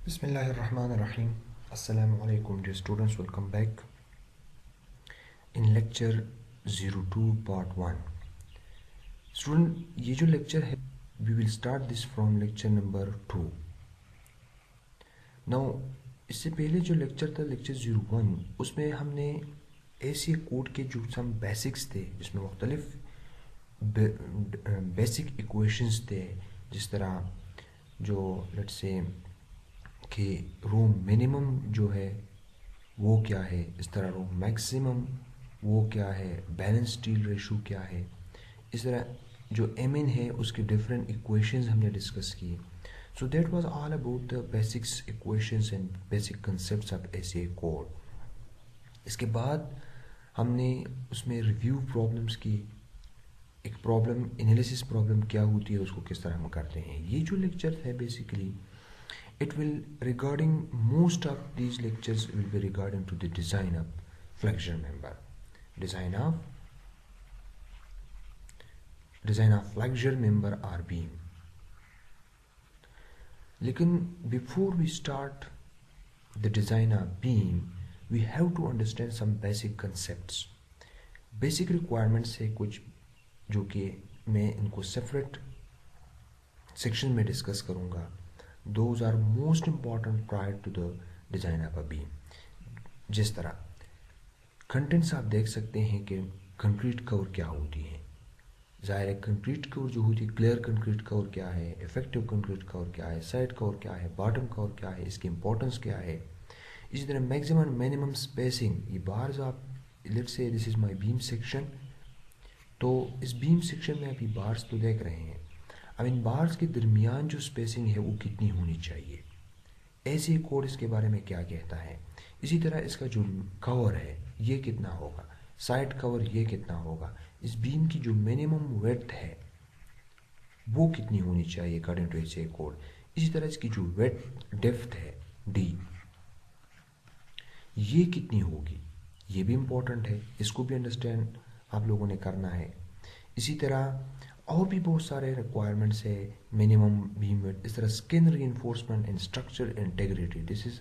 Bismillahirrahmanirrahim. Assalamu alaikum dear students, welcome back in lecture 02 part 1. Student, ये जो lecture है we will start this from lecture number 2. Now इससे पहले जो lecture था lecture 01 उसमें हमने ऐसे कोड के जो some basics थे जिसमें मुख्तलिफ basic equations थे, जिस तरह जो let's say कि रो मिनिमम जो है वो क्या है, इस तरह रो मैक्सिमम वो क्या है, बैलेंस स्टील रेशो क्या है, इस तरह जो एम एन है उसके डिफरेंट इक्वेशंस हमने डिस्कस किए. So that was all about the basics equations and basic concepts of SA code. इसके बाद हमने उसमें रिव्यू प्रॉब्लम्स की, एक प्रॉब्लम एनालिसिस प्रॉब्लम क्या होती है उसको किस तरह हम करते हैं. ये जो लेक्चर है basically it will regarding most of these lectures will be regarding to the design of flexure member, design of flexure member or beam. लेकिन before we start the design of beam we have to understand some basic concepts, basic requirements है कुछ जो कि मैं इनको separate section में discuss करूँगा. Those are most important prior to the design of a beam. जिस तरह कंटेंट्स आप देख सकते हैं कि कंक्रीट कवर क्या होती है. ज़ाहिर है कंक्रीट कवर जो होती है, क्लियर कंक्रीट कवर क्या है, इफेक्टिव कंक्रीट कवर क्या है, साइड कवर क्या है, बॉटम कवर क्या है, इसकी इंपॉर्टेंस क्या है. इसी तरह मैक्सिमम मिनिमम स्पेसिंग, ये बार्स आप let's say this is my beam section, तो इस बीम सेक्शन में अभी बार्स तो देख रहे हैं. अब इन बार्स के दरमियान जो स्पेसिंग है वो कितनी होनी चाहिए, ऐसे कोड इसके बारे में क्या कहता है. इसी तरह इसका जो कवर है ये कितना होगा, साइड कवर ये कितना होगा, इस बीम की जो मिनिमम विड्थ है वो कितनी होनी चाहिए अकॉर्डिंग टू ऐसे कोड. इसी तरह इसकी जो विड्थ डेप्थ है डी ये कितनी होगी, ये भी इम्पोर्टेंट है, इसको भी अंडरस्टैंड आप लोगों ने करना है. इसी तरह और भी बहुत सारे रिक्वायरमेंट्स है, मिनिमम बीम विड्थ, इस तरह skin reinforcement and structure integrity, this is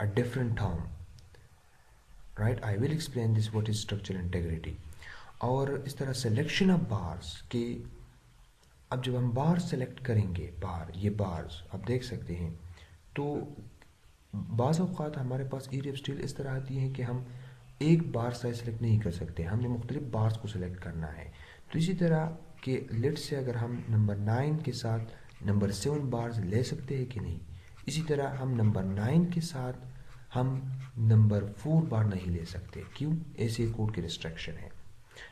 a different term, right. I will explain this what is structure integrity. और इस तरह सिलेक्शन ऑफ बार्स के, अब जब हम बार सेलेक्ट करेंगे, बार ये बार्स आप देख सकते हैं, तो बाज़ औक़ात हमारे पास ईरियप स्टील इस तरह आती है कि हम एक बार साइज सेलेक्ट नहीं कर सकते, हमने मुख्तलिफ बार्स को सेलेक्ट करना है. तो इसी तरह कि लेट से अगर हम नंबर 9 के साथ नंबर 7 बार्स ले सकते हैं कि नहीं, इसी तरह हम नंबर 9 के साथ हम नंबर 4 बार नहीं ले सकते. क्यों? ऐसे कोड की रिस्ट्रिक्शन है.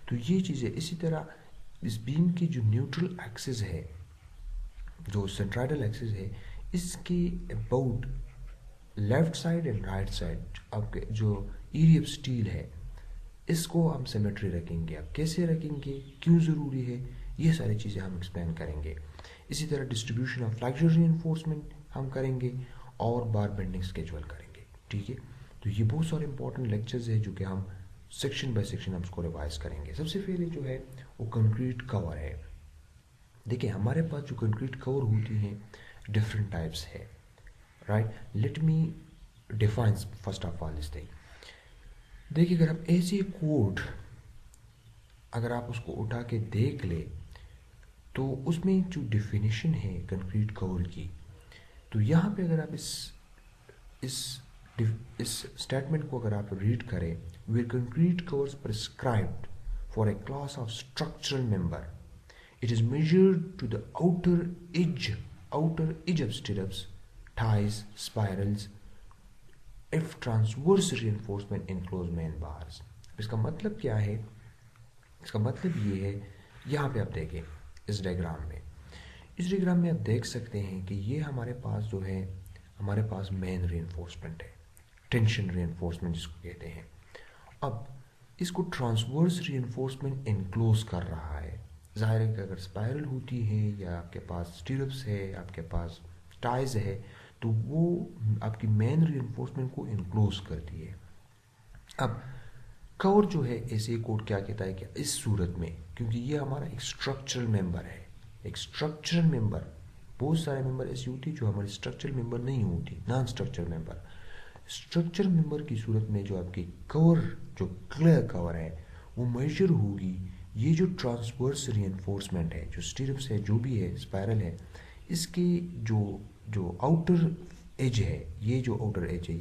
तो ये चीज़ें, इसी तरह इस बीम की जो न्यूट्रल एक्सिस है, जो सेंट्राइडल एक्सिस है, इसके about left side and right side आपके जो ईरियप स्टील है इसको हम सिमेट्री रखेंगे. अब कैसे रखेंगे, क्यों ज़रूरी है, ये सारी चीज़ें हम एक्सप्लेन करेंगे. इसी तरह डिस्ट्रीब्यूशन ऑफ फ्लेक्सर रीइंफोर्समेंट हम करेंगे और बार बेंडिंग स्केड्यूल करेंगे. ठीक है, तो ये बहुत सारे इंपॉर्टेंट लेक्चर्स है जो कि हम सेक्शन बाय सेक्शन हम उसको रिवाइज करेंगे. सबसे पहले जो है वो कंक्रीट कवर है. देखिए हमारे पास जो कंक्रीट कवर होती हैं डिफरेंट टाइप्स है, right. Let me define first of all this thing. देखिए अगर हम ऐसे कोड अगर आप उसको उठा के देख ले तो उसमें जो डेफिनेशन है कंक्रीट कवर की, तो यहाँ पे अगर आप इस स्टेटमेंट को अगर आप रीड करें, where concrete covers prescribed for a class of structural member, it is measured to the outer edge of stirrups, ties, spirals, if transverse reinforcement enclose main bars. इसका मतलब क्या है, इसका मतलब ये है, यहाँ पे आप देखें इस डायग्राम में आप देख सकते हैं कि ये हमारे पास जो है, हमारे पास मेन रीइंफोर्समेंट है, टेंशन रीइंफोर्समेंट जिसको कहते हैं. अब इसको ट्रांसवर्स रीइंफोर्समेंट एनक्लोज कर रहा है. ज़ाहिर है कि अगर स्पायरल होती है या आपके पास स्टीरअप्स है, आपके पास टाइज है, तो वो आपकी मेन रीइंफोर्समेंट को इनक्लोज करती है. अब कवर जो है ऐसे कोड क्या कहता है कि इस सूरत में, क्योंकि ये हमारा एक स्ट्रक्चरल मेंबर है, एक स्ट्रक्चरल मेंबर बहुत सारे मेंबर ऐसी होती है जो हमारे स्ट्रक्चरल मेंबर नहीं होती, non structural member. Structural member की सूरत में जो आपकी कवर, जो क्लियर कवर है, वो मेजर होगी ये जो ट्रांसवर्स रीइंफोर्समेंट है, जो स्टिरप्स है, जो भी है, स्पायरल है, इसकी जो जो आउटर एज है, ये जो आउटर एज है,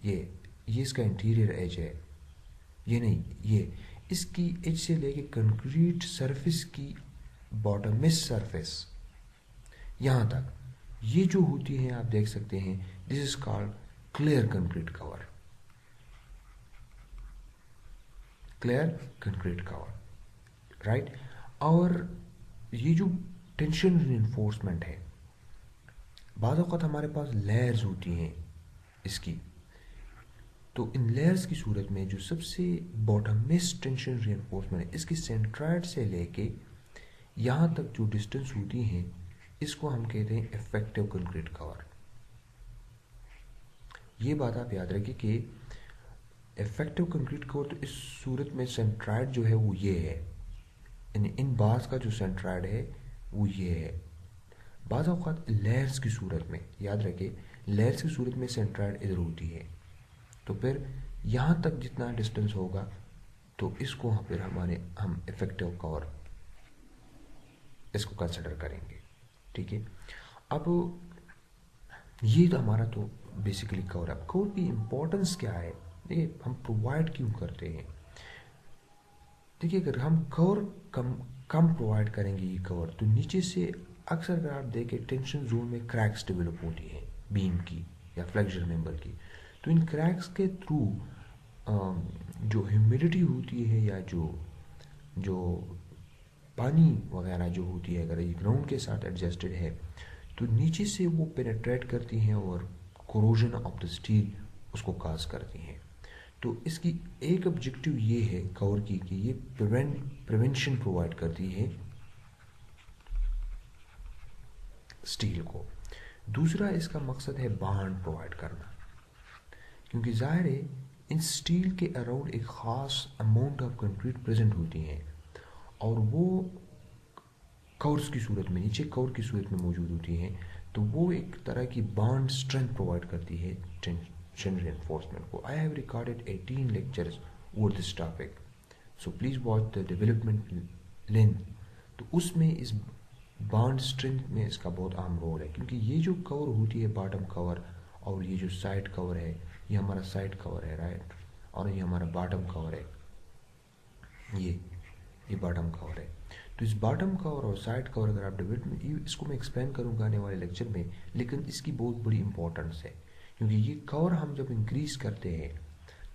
ये इसका इंटीरियर एज है, ये नहीं, ये इसकी एज से लेके कंक्रीट सरफेस की बॉटमिस सरफेस यहाँ तक, ये जो होती है आप देख सकते हैं, this is called clear concrete cover, clear concrete cover, right. और ये जो टेंशन रीइंफोर्समेंट है, बाद औक़ात हमारे पास लेयर्स होती हैं इसकी, तो इन लेयर्स की सूरत में जो सबसे बॉटमिस्ट टेंशन रीइंफोर्समेंट है, इसकी सेंट्राइड से लेके यहाँ तक जो डिस्टेंस होती है, इसको हम कहते हैं इफेक्टिव कंक्रीट कवर। ये बात आप याद रखिए कि इफेक्टिव कंक्रीट कवर तो इस सूरत में सेंट्राइड जो है वो ये है, इन बार्स का जो सेंट्राइड है वो ये है। बाज़ औक़ात लेयर्स की सूरत में, याद रखिए, लेयर्स की सूरत में सेंट्राइड इधर होती है, तो फिर यहाँ तक जितना डिस्टेंस होगा तो इसको फिर हम इफेक्टिव कवर इसको कंसिडर करेंगे, ठीक है। अब ये तो हमारा तो बेसिकली कवर। अब कवर की इम्पोर्टेंस क्या है, देखिए हम प्रोवाइड क्यों करते हैं। देखिए अगर हम कवर कम प्रोवाइड करेंगे ये कवर, तो नीचे से अक्सर अगर आप देखें टेंशन जोन में क्रैक्स डेवलप होती हैं बीम की या फ्लेक्सर मेंबर की, तो इन क्रैक्स के थ्रू जो ह्यूमिडिटी होती है या जो पानी वगैरह जो होती है, अगर ये ग्राउंड के साथ एडजस्टेड है तो नीचे से वो पेनेट्रेट करती हैं और कोरोजन ऑफ द स्टील उसको काज करती हैं। तो इसकी एक ऑब्जेक्टिव ये है कवर की कि ये प्रिवेंशन प्रोवाइड करती है स्टील को। दूसरा इसका मकसद है बॉन्ड प्रोवाइड करना, क्योंकि ज़ाहिर है इन स्टील के अराउंड एक ख़ास अमाउंट ऑफ कंक्रीट प्रेजेंट होती हैं और वो कवर्स की सूरत में, नीचे कवर की सूरत में मौजूद होती हैं, तो वो एक तरह की बॉन्ड स्ट्रेंथ प्रोवाइड करती है टेंशन रीइंफोर्समेंट को। आई have recorded 18 lectures over this topic, so please watch the development length. तो उसमें इस बॉन्ड स्ट्रेंथ में इसका बहुत अहम रोल है, क्योंकि ये जो कवर होती है बॉटम कवर, और ये जो साइड कवर है, ये हमारा साइड कवर है, राइट, और ये हमारा बॉटम कवर है, ये बॉटम कवर है। तो इस बॉटम कवर और साइड कवर अगर आप डेवलपमेंट, इसको मैं एक्सप्लेन करूँगा आने वाले लेक्चर में, लेकिन इसकी बहुत बड़ी इंपॉर्टेंस है, क्योंकि ये कवर हम जब इंक्रीज़ करते हैं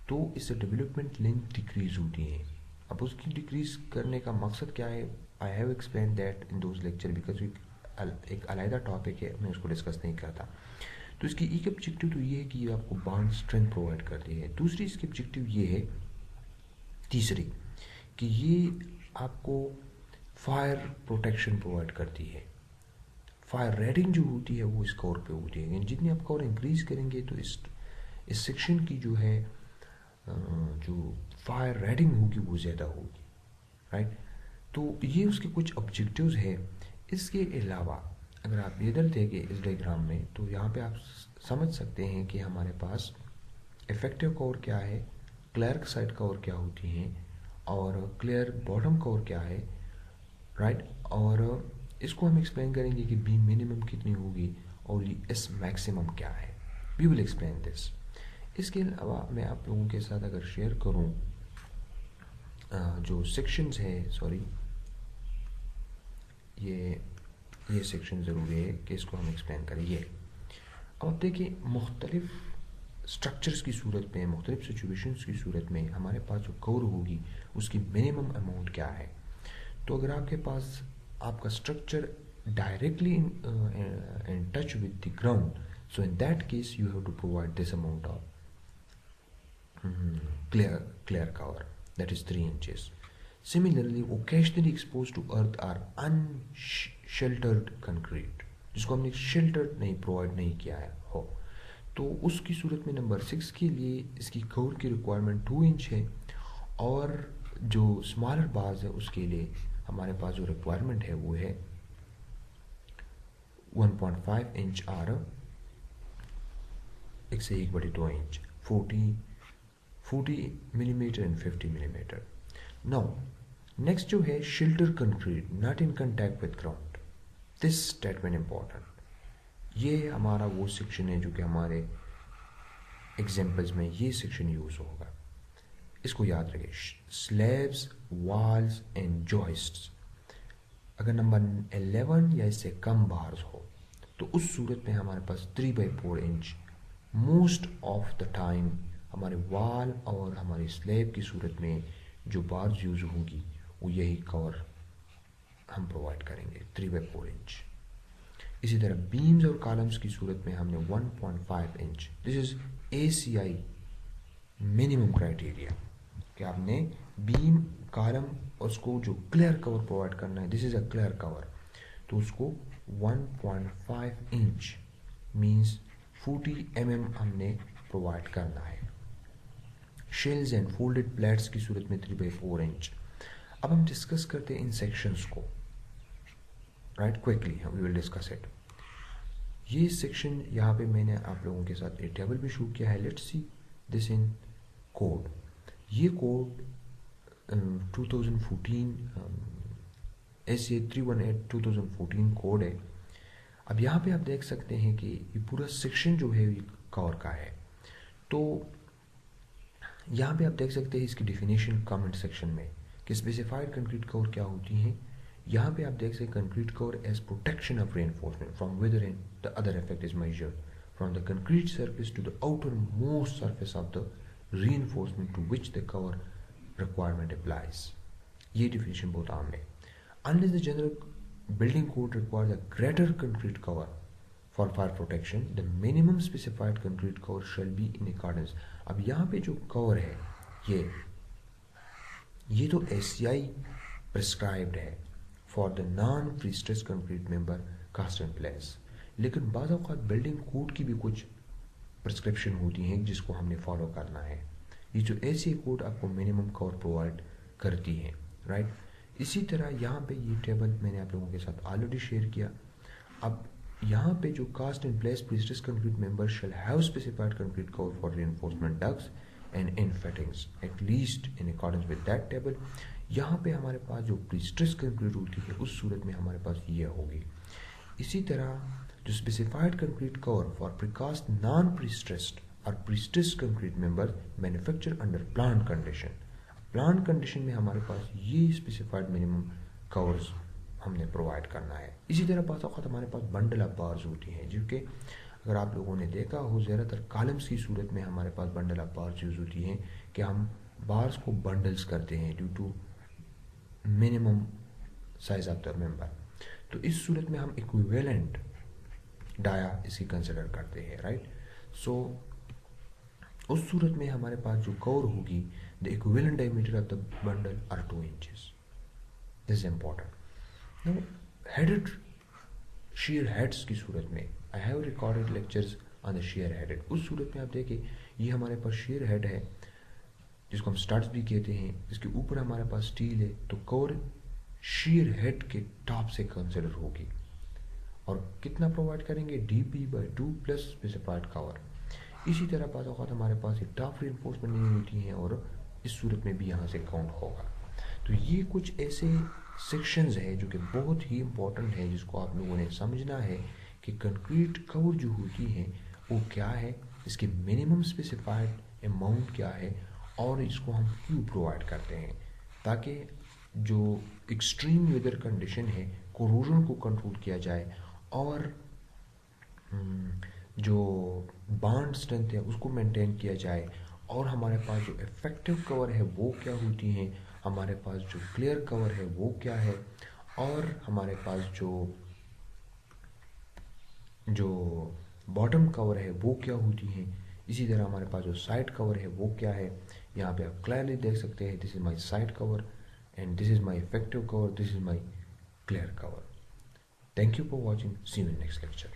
तो इससे डेवलपमेंट लेंथ डिक्रीज़ होती है। अब उसकी डिक्रीज़ करने का मकसद क्या है, I have explain that in those lecture, because एक अलहदा टॉपिक है, मैं उसको डिस्कस नहीं करता। तो इसकी एक ऑब्जेक्टिव तो ये है कि ये आपको बॉन्ड स्ट्रेंथ प्रोवाइड करती है। दूसरी इसकी ऑब्जेक्टिव ये है, तीसरी, कि ये आपको फायर प्रोटेक्शन प्रोवाइड करती है। फायर रेटिंग जो होती है वो इस कवर पे होती है, जितनी आप कवर इंक्रीज करेंगे तो इस सेक्शन की जो है जो फायर रेटिंग होगी वो ज़्यादा होगी, राइट। तो ये उसके कुछ ऑब्जेक्टिव्स है। इसके अलावा अगर आप इधर देखें इस डायग्राम में, तो यहाँ पे आप समझ सकते हैं कि हमारे पास इफेक्टिव कवर क्या है, क्लियर साइड कवर क्या होती हैं, और क्लियर बॉटम कवर क्या है, राइट। और इसको हम एक्सप्लेन करेंगे कि बी मिनिमम कितनी होगी और एस मैक्सिमम क्या है। We will explain this. इसके अलावा मैं आप लोगों के साथ अगर शेयर करूं जो सेक्शंस है, सॉरी, ये सेक्शन ज़रूरी है कि इसको हम एक्सप्लेन करें। ये अब देखिए, मुख्तलिफ स्ट्रक्चर्स की सूरत में, मुख्तलिफ सिचुएशंस की सूरत में हमारे पास जो कवर होगी उसकी मिनिमम अमाउंट क्या है। तो अगर आपके पास आपका structure directly in touch with the ground, so in that case you have to provide this amount of clear cover, that is 3 inches. Similarly, occasionally exposed to earth are unsheltered concrete, जिसको हमने sheltered नहीं provide नहीं किया है हो, तो उसकी सूरत में नंबर 6 के लिए इसकी कवर की रिक्वायरमेंट 2 इंच है, और जो स्मॉलर बार्स है उसके लिए हमारे पास जो रिक्वायरमेंट है वो है 1.5 इंच और 1 से 1/2 inch, 40 millimetre and 50 millimetre. Now next जो है shelter concrete not in contact with ground, this statement important. ये हमारा वो सेक्शन है जो कि हमारे एग्जाम्पल्स में ये सेक्शन यूज होगा, इसको याद रखिए। स्लैब्स, वॉल्स एंड जॉइस्ट्स, अगर नंबर 11 या इससे कम बार्स हो तो उस सूरत में हमारे पास 3/4 inch most of the time हमारे वॉल और हमारी स्लैब की सूरत में जो बार्स यूज होंगी वो यही कवर हम प्रोवाइड करेंगे, 3/4 इंच। इसी तरह बीम्स और कॉलम्स की सूरत में हमने 1.5 inch, this is ACI minimum criteria कि आपने बीम कॉलम और उसको जो क्लियर कवर प्रोवाइड करना है, this is a clear cover, तो उसको 1.5 इंच मीन्स 40 mm हमने प्रोवाइड करना है। शेल्स एंड फोल्डेड प्लेट्स की सूरत में 3/4 इंच। अब हम डिस्कस करते हैं इन सेक्शंस को, right, quickly we will discuss it. ये सेक्शन यहाँ पे मैंने आप लोगों के साथ एक टेबल भी शो किया है, let's see this in code. ये कोड 2014 SA 318 2014 कोड है। अब यहाँ पे आप देख सकते हैं कि ये पूरा सेक्शन जो है ये कवर का है, तो यहाँ पे आप देख सकते हैं इसकी डेफिनेशन कमेंट सेक्शन में कि स्पेसिफाइड कंक्रीट कवर क्या होती हैं। यहाँ पे आप देख सकते हैं concrete cover as protection of reinforcement from weather and the other effect is measured from the concrete surface to the outermost surface of the reinforcement to which the cover requirement applies. ये definition बहुत आम है। Unless the general building code requires a greater concrete cover for fire protection, the minimum specified concrete cover shall be in accordance. अब यहाँ पे जो cover है ये तो ACI prescribed है for the non-pre-stressed concrete member cast in place, लेकिन बाज़ औक़ात building code की भी कुछ प्रिस्क्रिप्शन होती हैं जिसको हमने फॉलो करना है। ये जो ऐसी कोड आपको मिनिमम कवर प्रोवाइड करती है, राइट। इसी तरह यहाँ पे ये टेबल मैंने आप लोगों के साथ ऑलरेडी शेयर किया। अब यहाँ पे जो cast in place prestressed concrete member shall have specified concrete cover for reinforcement ducts and in fittings at least in accordance with that table. यहाँ पे हमारे पास जो प्रीस्ट्रेस्ड कंक्रीट होती है उस सूरत में हमारे पास ये होगी। इसी तरह जो specified concrete cover for precast non prestressed और prestressed concrete member manufacture under plant condition, plant condition में हमारे पास ये स्पेसिफाइड मिनिमम कवर्स हमने प्रोवाइड करना है। इसी तरह बात औक़ात हमारे पास बंडल ऑफ बार्स होती हैं, जो कि अगर आप लोगों ने देखा हो ज़्यादातर कॉलम्स की सूरत में हमारे पास बंडल ऑफ बार्स यूज़ होती हैं कि हम बार्स को बंडल्स करते हैं due to minimum size of the member. तो इस सूरत में हम इक्विवेलेंट डाया इसकी कंसिडर करते हैं, राइट। सो उस सूरत में हमारे पास जो कवर होगी the equivalent diameter of the bundle are 2 inches, this is important. Now headed shear heads की सूरत में I have recorded lectures on the shear headed। उस सूरत में आप देखें ये हमारे पास shear head है जिसको हम स्टड्स भी कहते हैं, इसके ऊपर हमारे पास स्टील है, तो कवर shear head के टॉप से कंसिडर होगी और कितना प्रोवाइड करेंगे DP/2 प्लस स्पेसिफाइड कवर। इसी तरह बात औक़ात हमारे पास एक टॉप रीइंफोर्समेंट नहीं होती हैं और इस सूरत में भी यहाँ से काउंट होगा। तो ये कुछ ऐसे सेक्शंस हैं जो कि बहुत ही इम्पोर्टेंट है, जिसको आप लोगों ने समझना है कि कंक्रीट कवर जो होती है वो क्या है, इसके मिनिमम स्पेसिफाइड अमाउंट क्या है और इसको हम क्यों प्रोवाइड करते हैं, ताकि जो एक्सट्रीम वेदर कंडीशन है कोरोजन को कंट्रोल किया जाए और जो बॉन्ड स्ट्रेंथ है उसको मेंटेन किया जाए, और हमारे पास जो इफेक्टिव कवर है वो क्या होती हैं, हमारे पास जो क्लियर कवर है वो क्या है, और हमारे पास जो बॉटम कवर है वो क्या होती हैं। इसी तरह हमारे पास जो साइड कवर है वो क्या है। यहाँ पे आप क्लियरली देख सकते हैं this is my side cover and this is my effective cover, this is my clear cover. Thank you for watching, see you in next lecture.